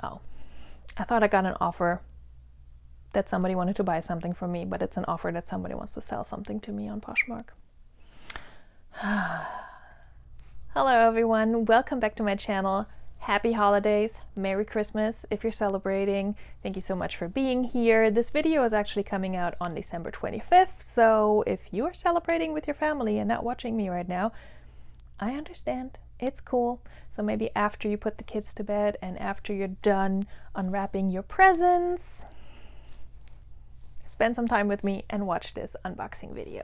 Oh, I thought I got an offer that somebody wanted to buy something from me, but it's an offer that somebody wants to sell something to me on Poshmark. Hello everyone, welcome back to my channel. Happy holidays, Merry Christmas if you're celebrating. Thank you so much for being here. This video is actually coming out on December 25th, so if you are celebrating with your family and not watching me right now, I understand. It's cool. So maybe after you put the kids to bed and after you're done unwrapping your presents, spend some time with me and watch this unboxing video.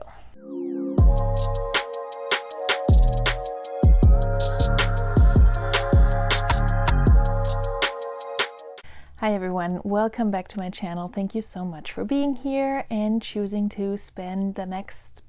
Hi everyone, welcome back to my channel. Thank you so much for being here and choosing to spend the next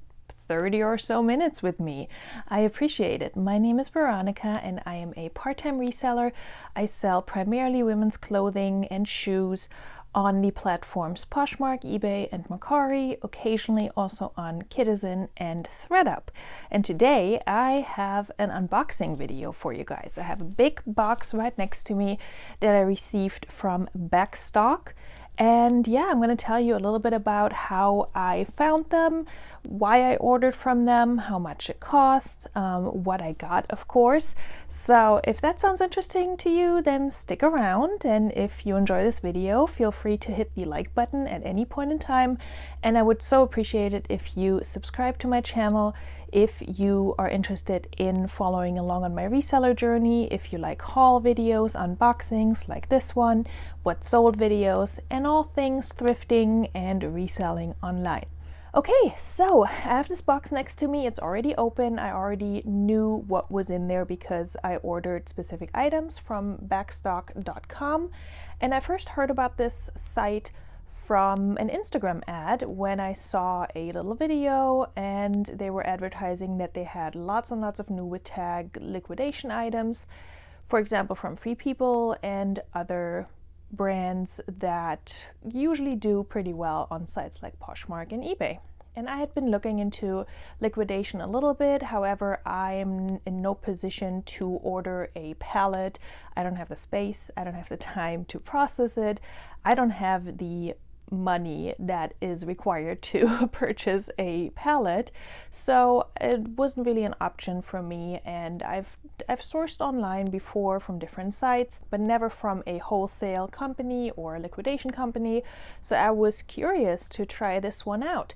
30 or so minutes with me. I appreciate it. My name is Veronica and I am a part-time reseller. I sell primarily women's clothing and shoes on the platforms Poshmark, eBay, and Mercari, occasionally also on Kidizen and ThredUp. And today I have an unboxing video for you guys. I have a big box right next to me that I received from BACKSTOCK. And yeah, I'm going to tell you a little bit about how I found them, why I ordered from them, how much it cost, what I got, of course. So if that sounds interesting to you, then stick around. And if you enjoy this video, feel free to hit the like button at any point in time. And I would so appreciate it if you subscribe to my channel, if you are interested in following along on my reseller journey, if you like haul videos, unboxings like this one, what sold videos, and all things thrifting and reselling online. Okay, so I have this box next to me. It's already open. I already knew what was in there because I ordered specific items from backstock.com. And I first heard about this site from an Instagram ad when I saw a little video and they were advertising that they had lots and lots of new with tag liquidation items, for example from Free People and other brands that usually do pretty well on sites like Poshmark and eBay. And I had been looking into liquidation a little bit. However, I am in no position to order a pallet. I don't have the space. I don't have the time to process it. I don't have the money that is required to purchase a pallet. So it wasn't really an option for me. And I've sourced online before from different sites, but never from a wholesale company or a liquidation company. So I was curious to try this one out.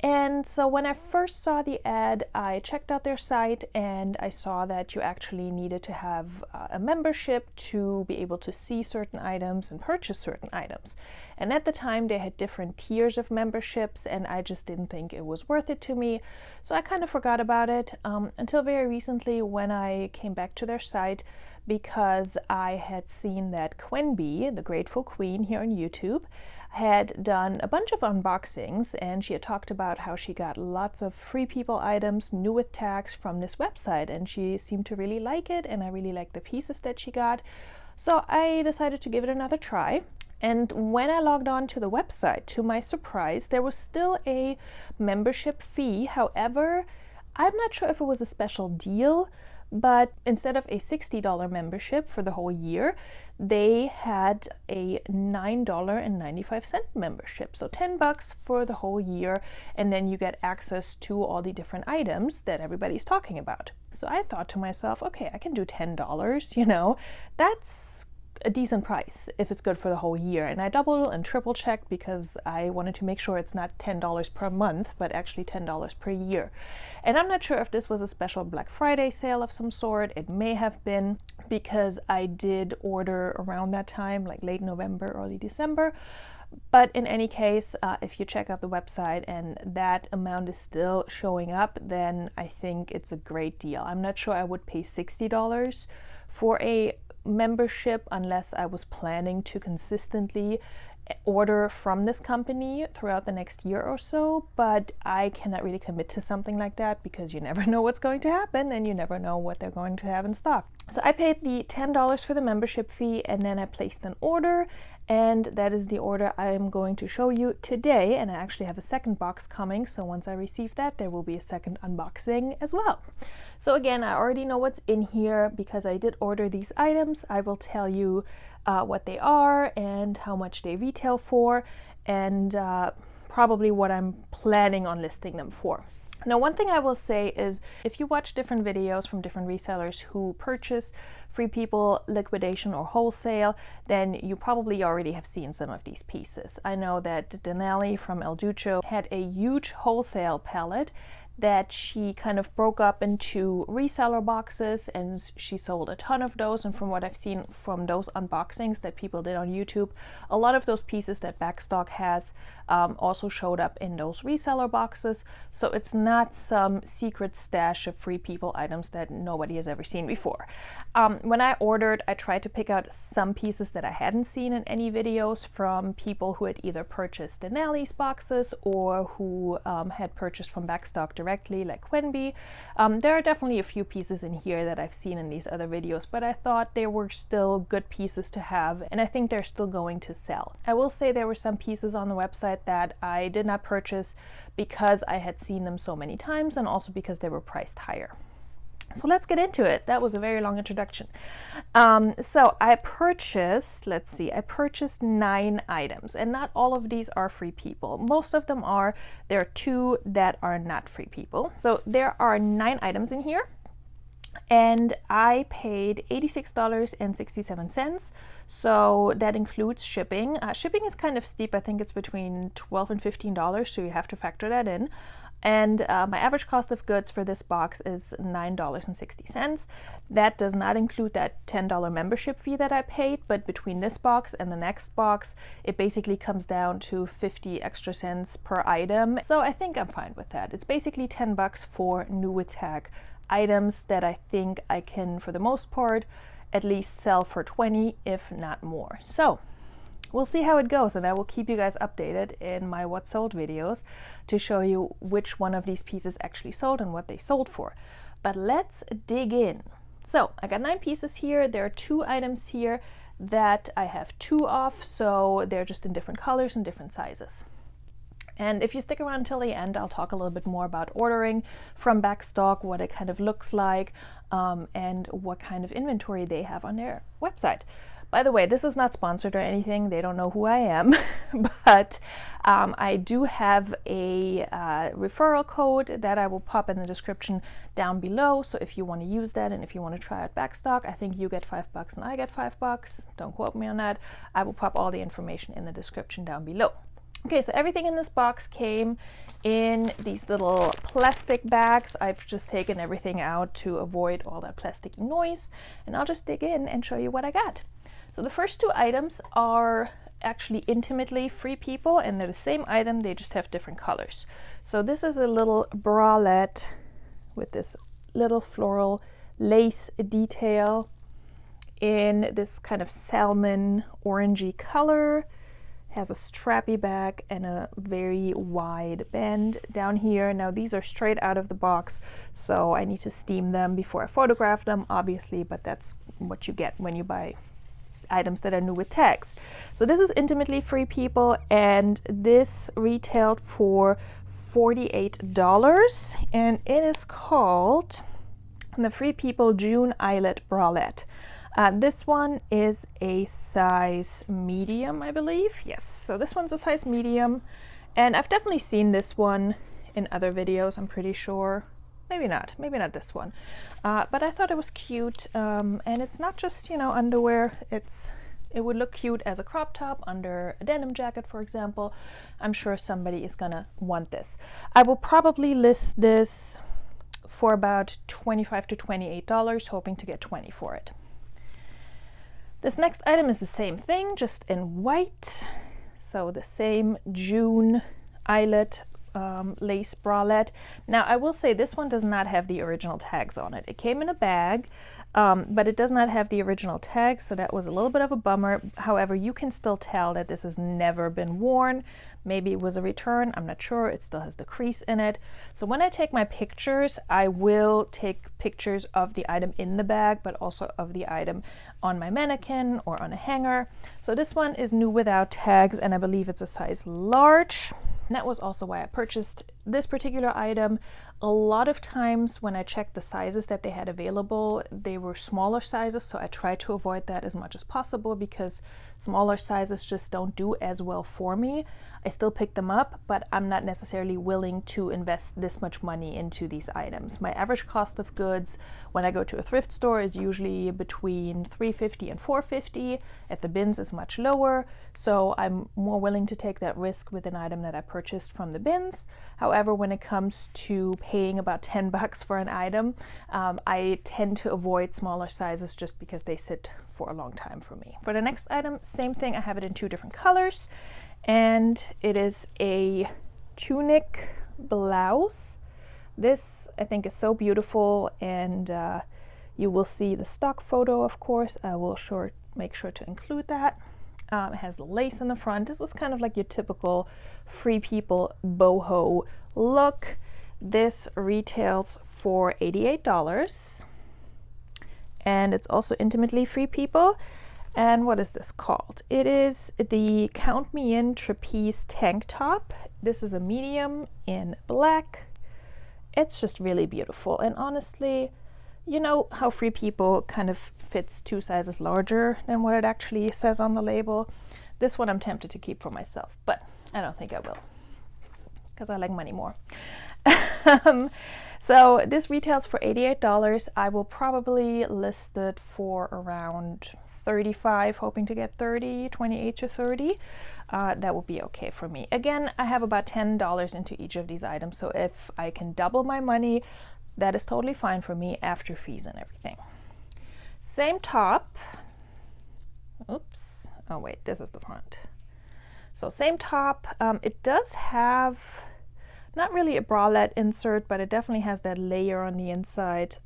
And so when I first saw the ad, I checked out their site and I saw that you actually needed to have a membership to be able to see certain items and purchase certain items. And at the time they had different tiers of memberships and I just didn't think it was worth it to me. So I kind of forgot about it until very recently when I came back to their site because I had seen that Quenby, the Grateful Queen here on YouTube, had done a bunch of unboxings and she had talked about how she got lots of Free People items, new with tags from this website, and she seemed to really like it and I really liked the pieces that she got. So I decided to give it another try. And when I logged on to the website, to my surprise, there was still a membership fee. However, I'm not sure if it was a special deal, but instead of a $60 membership for the whole year, they had a $9.95 membership. So $10 for the whole year, and then you get access to all the different items that everybody's talking about. So I thought to myself, okay, I can do $10, you know, that's a decent price if it's good for the whole year. And I double and triple checked because I wanted to make sure it's not $10 per month, but actually $10 per year. And I'm not sure if this was a special Black Friday sale of some sort. It may have been because I did order around that time, like late November, early December. But in any case, if you check out the website and that amount is still showing up, then I think it's a great deal. I'm not sure I would pay $60 for a membership unless I was planning to consistently order from this company throughout the next year or so, but I cannot really commit to something like that because you never know what's going to happen and you never know what they're going to have in stock. So I paid the $10 for the membership fee and then I placed an order, and that is the order I am going to show you today. And I actually have a second box coming, so once I receive that there will be a second unboxing as well. So again, I already know what's in here because I did order these items. I will tell you what they are and how much they retail for, and probably what I'm planning on listing them for. Now, one thing I will say is if you watch different videos from different resellers who purchase Free People, liquidation, or wholesale, then you probably already have seen some of these pieces. I know that Denali from El Ducho had a huge wholesale palette that she kind of broke up into reseller boxes, and she sold a ton of those. And from what I've seen from those unboxings that people did on YouTube, a lot of those pieces that BACKSTOCK has also showed up in those reseller boxes. So it's not some secret stash of Free People items that nobody has ever seen before. When I ordered, I tried to pick out some pieces that I hadn't seen in any videos from people who had either purchased Denali's boxes or who had purchased from BACKSTOCK directly, like Quenby. There are definitely a few pieces in here that I've seen in these other videos, but I thought they were still good pieces to have, and I think they're still going to sell. I will say there were some pieces on the website that I did not purchase because I had seen them so many times, and also because they were priced higher. So let's get into it. That was a very long introduction. So I purchased, let's see, I purchased 9 items, and not all of these are Free People. Most of them are. There are 2 that are not Free People. So there are 9 items in here, and I paid $86.67. So that includes shipping. Shipping is kind of steep. I think it's between $12 and $15, so you have to factor that in. And my average cost of goods for this box is $9.60. That does not include that $10 membership fee that I paid, but between this box and the next box, it basically comes down to 50 extra cents per item. So I think I'm fine with that. It's basically $10 for new with tag items that I think I can, for the most part, at least sell for 20, if not more. So we'll see how it goes, and I will keep you guys updated in my what sold videos to show you which one of these pieces actually sold and what they sold for. But let's dig in. So I got 9 pieces here. There are 2 items here that I have 2 of, so they're just in different colors and different sizes. And if you stick around until the end, I'll talk a little bit more about ordering from BACKSTOCK, what it kind of looks like, and what kind of inventory they have on their website. By the way, this is not sponsored or anything. They don't know who I am, but I do have a referral code that I will pop in the description down below. So if you want to use that and if you want to try out BACKSTOCK, I think you get $5 and I get $5. Don't quote me on that. I will pop all the information in the description down below. Okay, so everything in this box came in these little plastic bags. I've just taken everything out to avoid all that plasticky noise, and I'll just dig in and show you what I got. So the first 2 items are actually intimately Free People, and they're the same item, they just have different colors. So this is a little bralette with this little floral lace detail in this kind of salmon orangey color. Has a strappy back and a very wide band down here. Now these are straight out of the box, so I need to steam them before I photograph them, obviously, but that's what you get when you buy items that are new with tags. So this is intimately Free People, and this retailed for $48, and it is called the Free People June Eyelet Bralette. This one is a size medium, I believe. Yes, so this one's a size medium, and I've definitely seen this one in other videos, I'm pretty sure. Maybe not this one. But I thought it was cute, and it's not just, you know, underwear. It would look cute as a crop top under a denim jacket, for example. I'm sure somebody is gonna want this. I will probably list this for about $25 to $28, hoping to get 20 for it. This next item is the same thing, just in white. So the same June Eyelet lace bralette. Now I will say this one does not have the original tags on it. It came in a bag, but it does not have the original tags, so that was a little bit of a bummer. However, you can still tell that this has never been worn. Maybe it was a return, I'm not sure. It still has the crease in it. So when I take my pictures, I will take pictures of the item in the bag, but also of the item on my mannequin or on a hanger. So this one is new without tags, and I believe it's a size large. And that was also why I purchased this particular item. A lot of times when I checked the sizes that they had available, they were smaller sizes, so I tried to avoid that as much as possible because smaller sizes just don't do as well for me. I still pick them up, but I'm not necessarily willing to invest this much money into these items. My average cost of goods when I go to a thrift store is usually between $3.50 and $4.50. At the bins is much lower, so I'm more willing to take that risk with an item that I purchased from the bins. However, when it comes to paying about $10 for an item, I tend to avoid smaller sizes just because they sit for a long time for me. For the next item, same thing. I have it in 2 different colors, and it is a Tunic Blouse. This I think is so beautiful, and you will see the stock photo, of course. I will make sure to include that. It has lace in the front. This is kind of like your typical Free People boho look. This retails for $88, and it's also intimately Free People. And what is this called? It is the Count Me In Trapeze Tank Top. This is a medium in black. It's just really beautiful, and honestly, you know how Free People kind of fits 2 sizes larger than what it actually says on the label. This one I'm tempted to keep for myself, but I don't think I will because I like money more. So this retails for $88. I will probably list it for around $35, hoping to get $30, $28 to $30. That would be okay for me. Again, I have about $10 into each of these items, so if I can double my money, that is totally fine for me after fees and everything. Same top. Oops. Oh wait, this is the front. So same top. It does have not really a bralette insert, but it definitely has that layer on the inside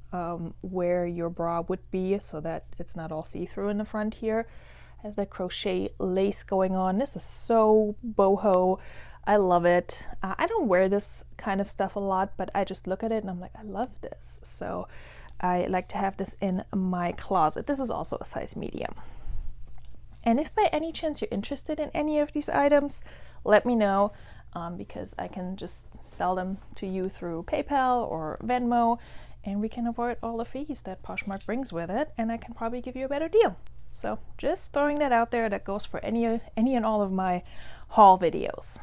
where your bra would be, so that it's not all see-through in the front here. Has that crochet lace going on. This is so boho. I love it. I don't wear this kind of stuff a lot, but I just look at it and I'm like, I love this. So I like to have this in my closet. This is also a size medium. And if by any chance you're interested in any of these items, let me know, because I can just sell them to you through PayPal or Venmo, and we can avoid all the fees that Poshmark brings with it, and I can probably give you a better deal. So just throwing that out there. That goes for any and all of my haul videos.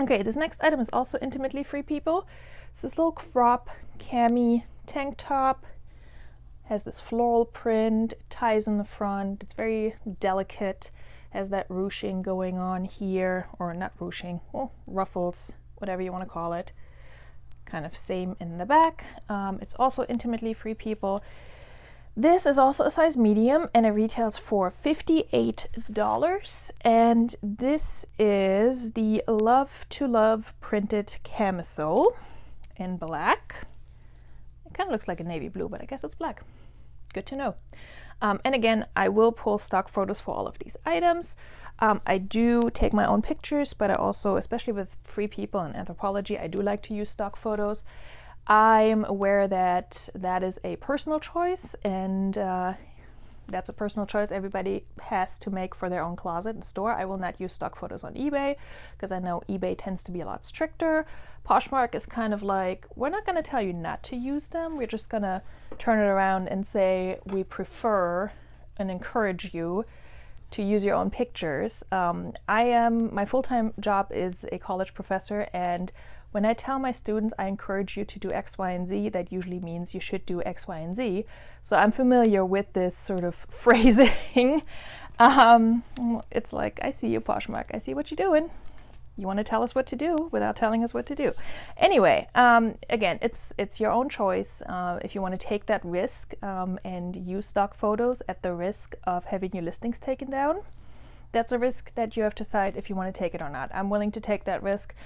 Okay, this next item is also intimately Free People. It's this little crop cami tank top. Has this floral print, ties in the front. It's very delicate. Has that ruching going on here, or not ruching, well, ruffles, whatever you want to call it. Kind of same in the back. It's also intimately Free People. This is also a size medium, and it retails for $58. And this is the Love to Love printed camisole in black. It kind of looks like a navy blue, but I guess it's black. Good to know. And again, I will pull stock photos for all of these items. I do take my own pictures, but I also, especially with Free People and Anthropologie, I do like to use stock photos. I'm aware that that is a personal choice, and that's a personal choice everybody has to make for their own closet and store. I will not use stock photos on eBay because I know eBay tends to be a lot stricter. Poshmark is kind of like, we're not going to tell you not to use them. We're just going to turn it around and say we prefer and encourage you to use your own pictures. My full-time job is a college professor, and when I tell my students I encourage you to do X, Y, and Z, that usually means you should do X, Y, and Z. So I'm familiar with this sort of phrasing. It's like, I see you, Poshmark. I see what you're doing. You want to tell us what to do without telling us what to do. Anyway, again, it's your own choice. If you want to take that risk and use stock photos at the risk of having your listings taken down, that's a risk that you have to decide if you want to take it or not. I'm willing to take that risk.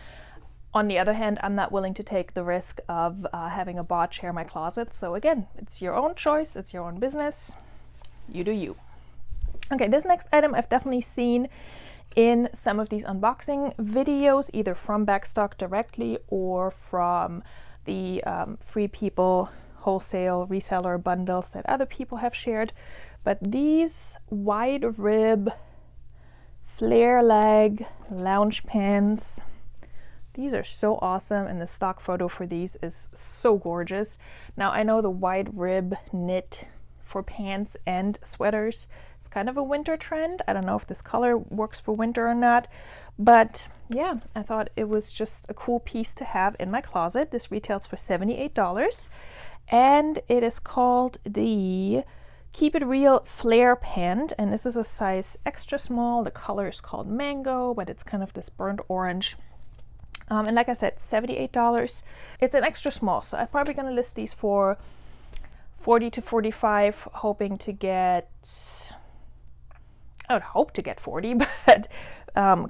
On the other hand, I'm not willing to take the risk of having a bot share my closet. So again, it's your own choice. It's your own business. You do you. Okay, this next item I've definitely seen in some of these unboxing videos, either from BACKSTOCK directly or from the Free People wholesale reseller bundles that other people have shared. But these wide rib flare leg lounge pants, These are so awesome, and the stock photo for these is so gorgeous. Now I know the wide rib knit for pants and sweaters is kind of a winter trend. I don't know if this color works for winter or not, but yeah, I thought it was just a cool piece to have in my closet. This retails for $78, and it is called the Keep It Real Flare Pant, and this is a size extra small. The color is called Mango, but it's kind of this burnt orange. And like I said, $78. It's an extra small, so I'm probably gonna list these for $40 to $45, hoping to get, I would hope to get 40, but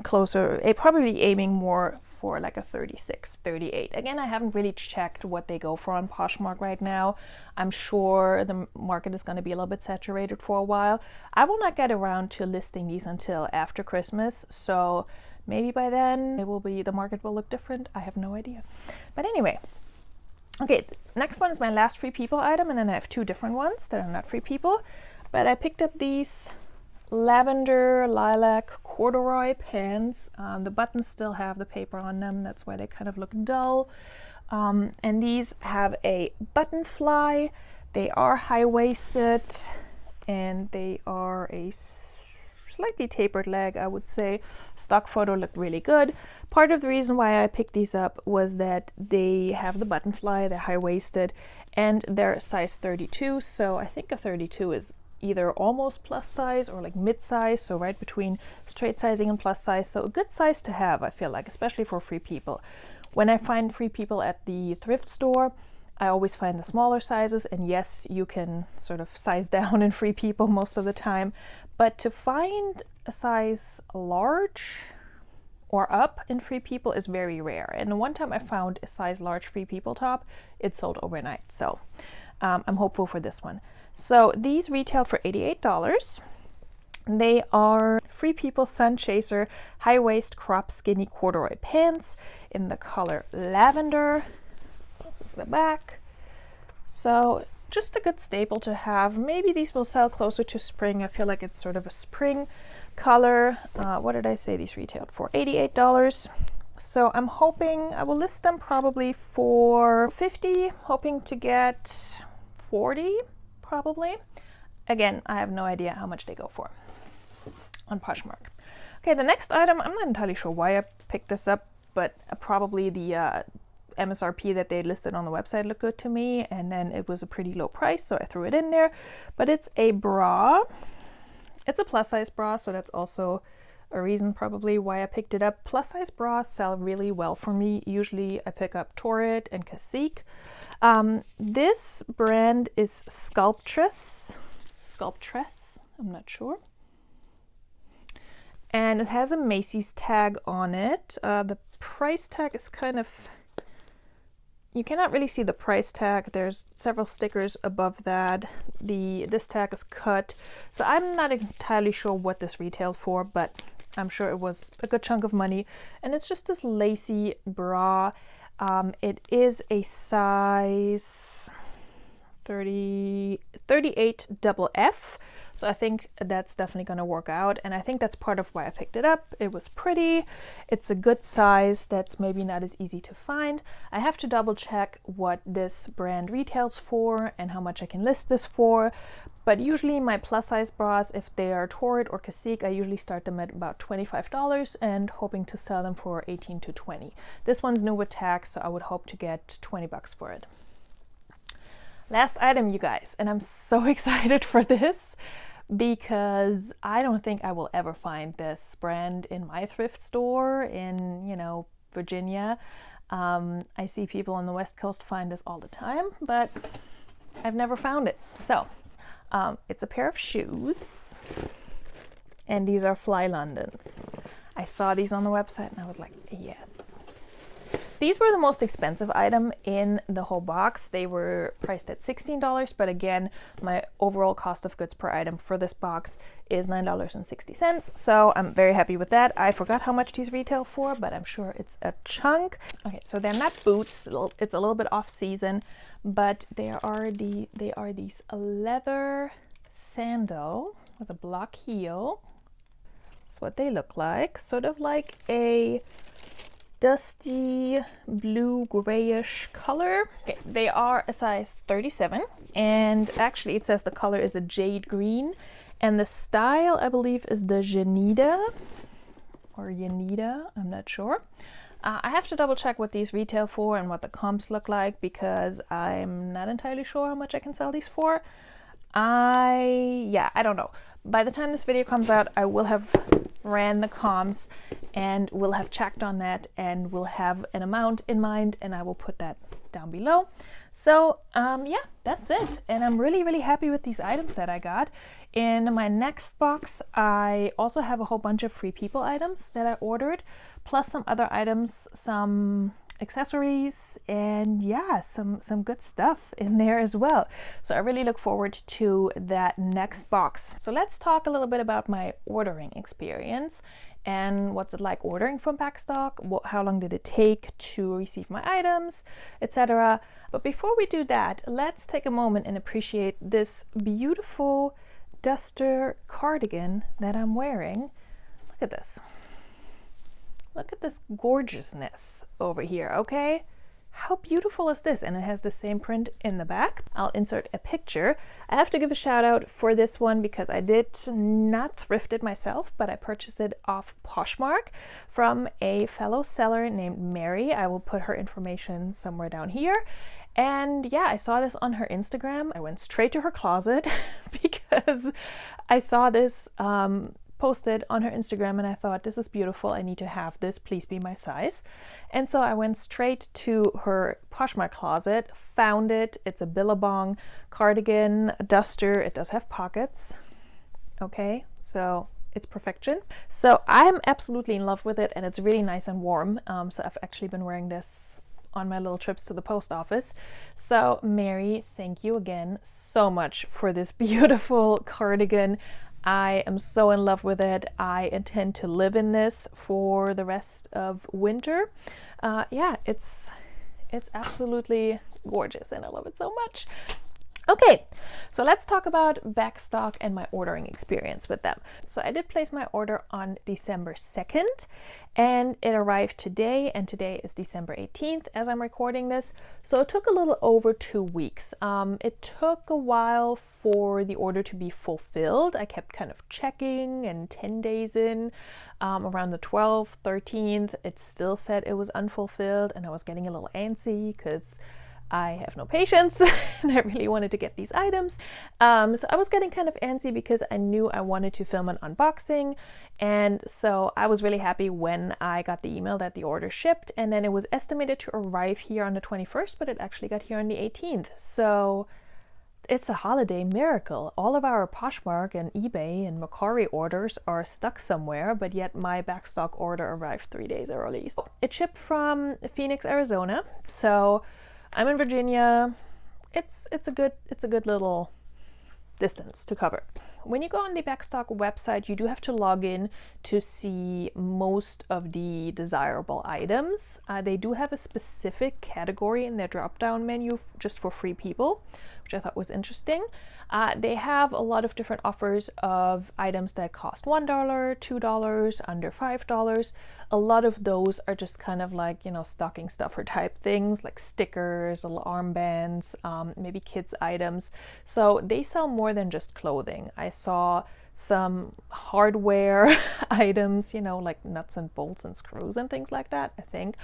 closer, probably aiming more for like a 36, 38. Again, I haven't really checked what they go for on Poshmark right now. I'm sure the market is going to be a little bit saturated for a while. I will not get around to listing these until after Christmas, so maybe by then the market will look different. I have no idea. But anyway, okay, next one is my last Free People item, and then I have two different ones that are not Free People. But I picked up these Lavender Lilac Corduroy pants. The buttons still have the paper on them, that's why they kind of look dull. And these have a button fly. They are high-waisted, and they are a slightly tapered leg, I would say. Stock photo looked really good. Part of the reason why I picked these up was that they have the button fly, they're high-waisted, and they're size 32, so I think a 32 is either almost plus size or like mid-size, so right between straight sizing and plus size. So a good size to have, I feel like, especially for Free People. When I find Free People at the thrift store, I always find the smaller sizes, and yes, you can sort of size down in Free People most of the time, but to find a size large or up in Free People is very rare. And the one time I found a size large Free People top, it sold overnight, so I'm hopeful for this one. So these retailed for $88. They are Free People Sun Chaser high waist crop skinny corduroy pants in the color Lavender. This is the back. So just a good staple to have. Maybe these will sell closer to spring. I feel like it's sort of a spring color. What did I say these retailed for? $88. So I'm hoping I will list them probably for $50, hoping to get $40 probably. Again, I have no idea how much they go for on Poshmark. Okay, the next item, I'm not entirely sure why I picked this up, but probably the MSRP that they listed on the website looked good to me, and then it was a pretty low price, so I threw it in there. But it's a bra. It's a plus size bra, so that's also a reason probably why I picked it up. Plus size bras sell really well for me. Usually I pick up Torrid and Cacique. This brand is Sculptress, I'm not sure. And it has a Macy's tag on it. The price tag is kind of, you cannot really see the price tag. There's several stickers above that. This tag is cut. So I'm not entirely sure what this retailed for, but I'm sure it was a good chunk of money. And it's just this lacy bra. It is a size 38 double F. So I think that's definitely going to work out. And I think that's part of why I picked it up. It was pretty. It's a good size that's maybe not as easy to find. I have to double check what this brand retails for and how much I can list this for. But usually my plus size bras, if they are Torrid or Cacique, I usually start them at about $25 and hoping to sell them for $18 to $20. This one's new with tax, so I would hope to get $20 for it. Last item, you guys, and I'm so excited for this because I don't think I will ever find this brand in my thrift store in, Virginia. I see people on the West Coast find this all the time, but I've never found it. So it's a pair of shoes, and these are Fly Londons. I saw these on the website and I was like, yes. These were the most expensive item in the whole box. They were priced at $16, but again, my overall cost of goods per item for this box is $9.60. So I'm very happy with that. I forgot how much these retail for, but I'm sure it's a chunk. Okay, so they're not boots. It's a little bit off season, but they are these leather sandal with a block heel. That's what they look like. Sort of like a dusty blue grayish color. Okay, they are a size 37, and actually it says the color is a jade green, and the style I believe is the Janita or Yanita, I'm not sure. I have to double check what these retail for and what the comps look like, because I'm not entirely sure how much I can sell these for. I don't know. By the time this video comes out, I will have ran the comps and will have checked on that, and will have an amount in mind, and I will put that down below. So yeah, that's it. And I'm really happy with these items that I got. In my next box, I also have a whole bunch of Free People items that I ordered, plus some other items, some accessories, and yeah, some good stuff in there as well. So I really look forward to that next box. So let's talk a little bit about my ordering experience and what's it like ordering from BACKSTOCK, how long did it take to receive my items, etc. But before we do that, let's take a moment and appreciate this beautiful duster cardigan that I'm wearing. Look at this. Look at this gorgeousness over here, okay? How beautiful is this? And it has the same print in the back. I'll insert a picture. I have to give a shout out for this one because I did not thrift it myself, but I purchased it off Poshmark from a fellow seller named Mary. I will put her information somewhere down here. And yeah, I saw this on her Instagram. I went straight to her closet because I saw this posted on her Instagram, and I thought, this is beautiful, I need to have this, please be my size. And so I went straight to her Poshmark closet, found it. It's a Billabong cardigan, a duster. It does have pockets, okay, so it's perfection. So I'm absolutely in love with it, and it's really nice and warm. So I've actually been wearing this on my little trips to the post office. So Mary, thank you again so much for this beautiful cardigan. I am so in love with it. I intend to live in this for the rest of winter. Yeah, it's absolutely gorgeous, and I love it so much. Okay, so let's talk about BACKSTOCK and my ordering experience with them. So I did place my order on December 2nd, and it arrived today, and today is December 18th as I'm recording this. So it took a little over 2 weeks. It took a while for the order to be fulfilled. I kept kind of checking, and 10 days in, around the 12th, 13th, it still said it was unfulfilled, and I was getting a little antsy because I have no patience and I really wanted to get these items. So I was getting kind of antsy because I knew I wanted to film an unboxing. And so I was really happy when I got the email that the order shipped, and then it was estimated to arrive here on the 21st, but it actually got here on the 18th. So it's a holiday miracle. All of our Poshmark and eBay and Mercari orders are stuck somewhere, but yet my BACKSTOCK order arrived 3 days early. So it shipped from Phoenix, Arizona. So I'm in Virginia. It's a good little distance to cover. When you go on the BACKSTOCK website, you do have to log in to see most of the desirable items. They do have a specific category in their drop-down menu just for Free People, which I thought was interesting. They have a lot of different offers of items that cost $1, $2, under $5. A lot of those are just kind of like, you know, stocking stuffer type things, like stickers, little armbands, maybe kids items. So they sell more than just clothing. I saw some hardware items, you know, like nuts and bolts and screws and things like that, I think.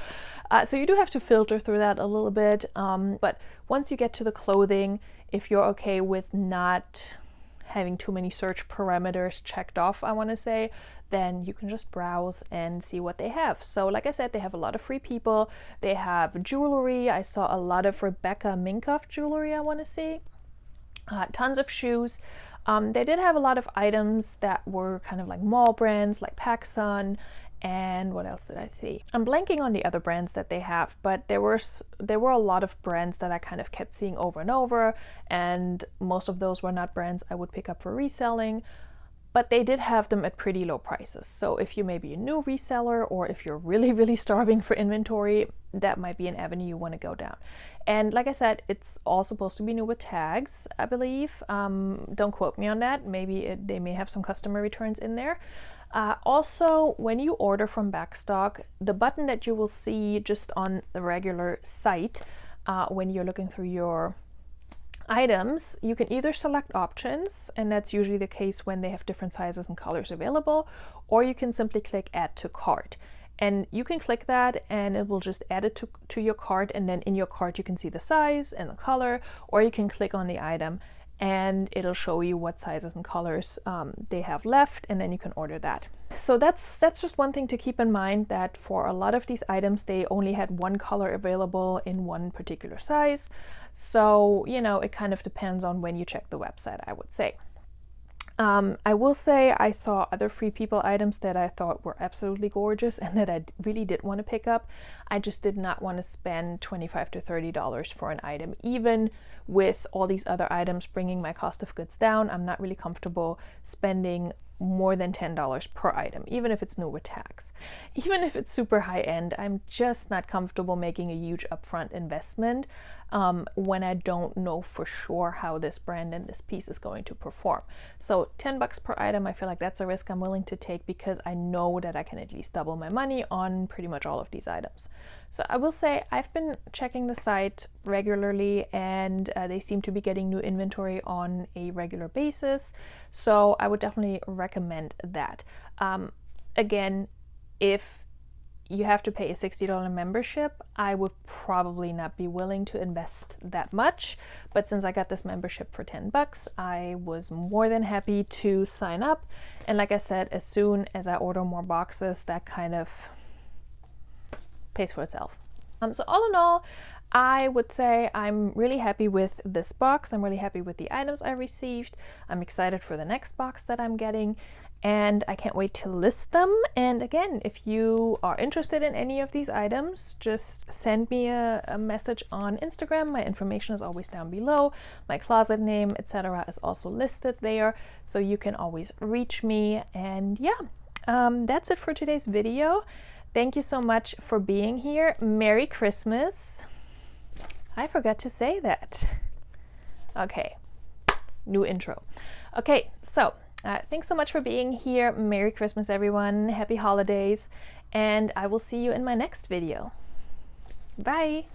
So you do have to filter through that a little bit. But once you get to the clothing, if you're okay with not having too many search parameters checked off, I want to say, then you can just browse and see what they have. So like I said, they have a lot of Free People. They have jewelry. I saw a lot of Rebecca Minkoff jewelry, I want to say. Tons of shoes. They did have a lot of items that were kind of like mall brands, like PacSun, and what else did I see? I'm blanking on the other brands that they have, but there were a lot of brands that I kind of kept seeing over and over, and most of those were not brands I would pick up for reselling. but they did have them at pretty low prices. So if you may be a new reseller, or if you're really starving for inventory, that might be an avenue you want to go down. And like I said, it's all supposed to be new with tags, I believe. Don't quote me on that. Maybe they may have some customer returns in there. Also, when you order from BACKSTOCK, the button that you will see just on the regular site when you're looking through your items, you can either select options, and that's usually the case when they have different sizes and colors available, or you can simply click add to cart. And you can click that and it will just add it to your cart, and then in your cart you can see the size and the color, or you can click on the item and it'll show you what sizes and colors they have left, and then you can order that. So that's just one thing to keep in mind, that for a lot of these items they only had one color available in one particular size. So, you know, it kind of depends on when you check the website, I would say. I will say I saw other Free People items that I thought were absolutely gorgeous and that I really did want to pick up. I just did not want to spend $25 to $30 for an item. Even with all these other items bringing my cost of goods down, I'm not really comfortable spending more than $10 per item, even if it's new with tags. Even if it's super high end, I'm just not comfortable making a huge upfront investment when I don't know for sure how this brand and this piece is going to perform. So $10 per item, I feel like that's a risk I'm willing to take, because I know that I can at least double my money on pretty much all of these items. So I will say I've been checking the site regularly, and they seem to be getting new inventory on a regular basis. So I would definitely recommend that. Again, if you have to pay a $60 membership, I would probably not be willing to invest that much. But since I got this membership for $10, I was more than happy to sign up. And like I said, as soon as I order more boxes, that kind of pays for itself. So all in all, I would say I'm really happy with this box. I'm really happy with the items I received. I'm excited for the next box that I'm getting, and I can't wait to list them. And again, if you are interested in any of these items, just send me a message on Instagram. My information is always down below. My closet name, etc. is also listed there, so you can always reach me. And yeah, that's it for today's video. Thank you so much for being here. Merry Christmas. I forgot to say that. Okay, new intro. Okay, so thanks so much for being here. Merry Christmas, everyone. Happy holidays. And I will see you in my next video. Bye.